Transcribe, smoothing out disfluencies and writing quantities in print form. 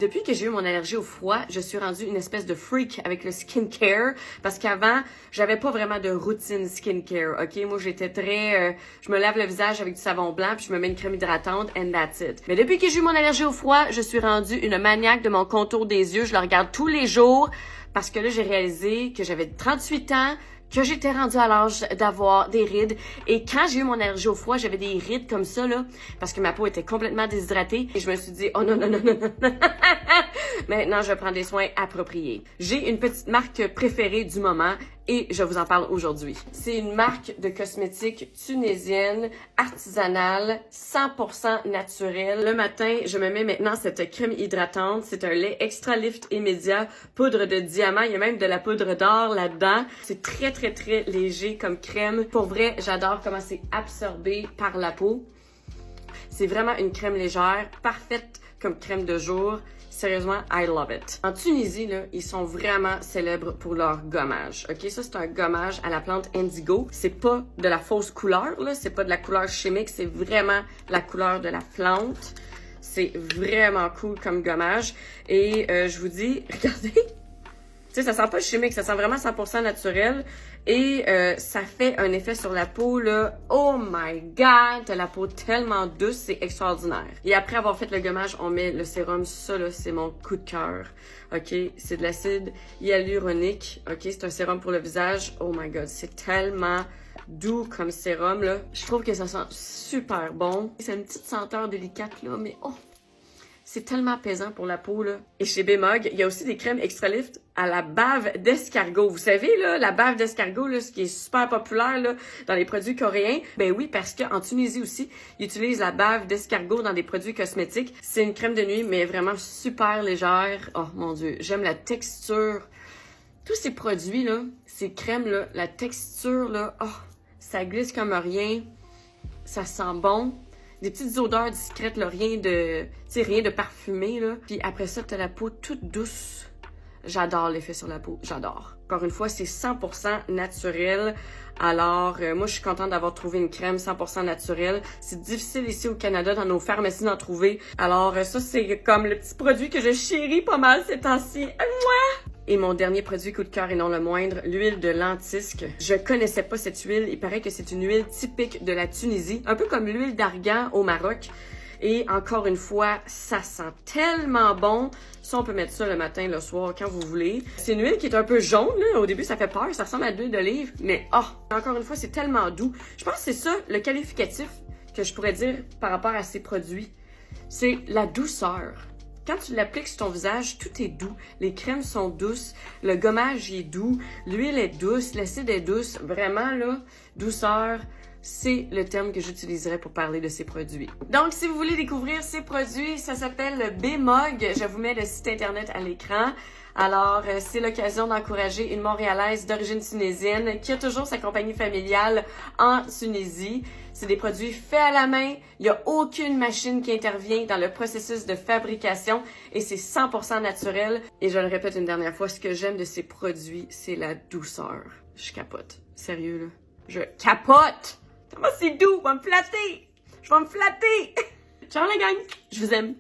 Depuis que j'ai eu mon allergie au froid, je suis rendue une espèce de freak avec le skincare parce qu'avant, j'avais pas vraiment de routine skincare, ok? Moi, j'étais très... je me lave le visage avec du savon blanc puis je me mets une crème hydratante and that's it. Mais depuis que j'ai eu mon allergie au froid, je suis rendue une maniaque de mon contour des yeux. Je le regarde tous les jours parce que là, j'ai réalisé que j'avais 38 ans, que j'étais rendue à l'âge d'avoir des rides. Et quand j'ai eu mon allergie au froid, j'avais des rides comme ça, là, parce que ma peau était complètement déshydratée. Et je me suis dit, oh non, non, non, non, non. Maintenant, je prends des soins appropriés. J'ai une petite marque préférée du moment et je vous en parle aujourd'hui. C'est une marque de cosmétiques tunisienne, artisanale, 100% naturelle. Le matin, je me mets maintenant cette crème hydratante. C'est un lait Extra Lift Immédiat, poudre de diamant. Il y a même de la poudre d'or là-dedans. C'est très, très, très léger comme crème. Pour vrai, j'adore comment c'est absorbé par la peau. C'est vraiment une crème légère, parfaite comme crème de jour. Sérieusement, I love it. En Tunisie, là, ils sont vraiment célèbres pour leur gommage. OK, ça, c'est un gommage à la plante indigo. C'est pas de la fausse couleur, là. C'est pas de la couleur chimique. C'est vraiment la couleur de la plante. C'est vraiment cool comme gommage. Et je vous dis, regardez, tu sais, ça sent pas chimique, ça sent vraiment 100% naturel. Et ça fait un effet sur la peau, là. Oh my God! T'as la peau tellement douce, c'est extraordinaire. Et après avoir fait le gommage, on met le sérum. Ça, là, c'est mon coup de cœur. OK? C'est de l'acide hyaluronique. OK? C'est un sérum pour le visage. Oh my God! C'est tellement doux comme sérum, là. Je trouve que ça sent super bon. C'est une petite senteur délicate, là, mais oh! C'est tellement apaisant pour la peau, là. Et chez Bemog, il y a aussi des crèmes Extra Lift à la bave d'escargot. Vous savez, là, la bave d'escargot, là, ce qui est super populaire, là, dans les produits coréens. Ben oui, parce qu'en Tunisie aussi, ils utilisent la bave d'escargot dans des produits cosmétiques. C'est une crème de nuit, mais vraiment super légère. Oh, mon Dieu, j'aime la texture. Tous ces produits, là, ces crèmes-là, la texture, là, oh, ça glisse comme rien. Ça sent bon. Des petites odeurs discrètes, là, rien de parfumé, là. Puis après ça, t'as la peau toute douce. J'adore l'effet sur la peau, j'adore. Encore une fois, c'est 100% naturel. Alors, moi, je suis contente d'avoir trouvé une crème 100% naturelle. C'est difficile ici au Canada, dans nos pharmacies, d'en trouver. Alors, ça, c'est comme le petit produit que je chéris pas mal ces temps-ci. Et mon dernier produit coup de cœur et non le moindre, l'huile de lentisque. Je connaissais pas cette huile. Il paraît que c'est une huile typique de la Tunisie, un peu comme l'huile d'argan au Maroc. Et encore une fois, ça sent tellement bon. Ça, on peut mettre ça le matin, le soir, quand vous voulez. C'est une huile qui est un peu jaune, là. Au début, ça fait peur. Ça ressemble à de l'huile d'olive. Mais encore une fois, c'est tellement doux. Je pense que c'est ça, le qualificatif que je pourrais dire par rapport à ces produits. C'est la douceur. Quand tu l'appliques sur ton visage, tout est doux. Les crèmes sont douces, le gommage est doux, l'huile est douce, l'acide est douce. Vraiment, là, douceur, c'est le terme que j'utiliserais pour parler de ces produits. Donc, si vous voulez découvrir ces produits, ça s'appelle Bemog. Je vous mets le site internet à l'écran. Alors, c'est l'occasion d'encourager une Montréalaise d'origine tunisienne qui a toujours sa compagnie familiale en Tunisie. C'est des produits faits à la main. Il n'y a aucune machine qui intervient dans le processus de fabrication et c'est 100% naturel. Et je le répète une dernière fois, ce que j'aime de ces produits, c'est la douceur. Je capote. Sérieux, là. Je capote! Comment c'est doux! Je vais me flatter! Je vais me flatter! Ciao la gang! Je vous aime!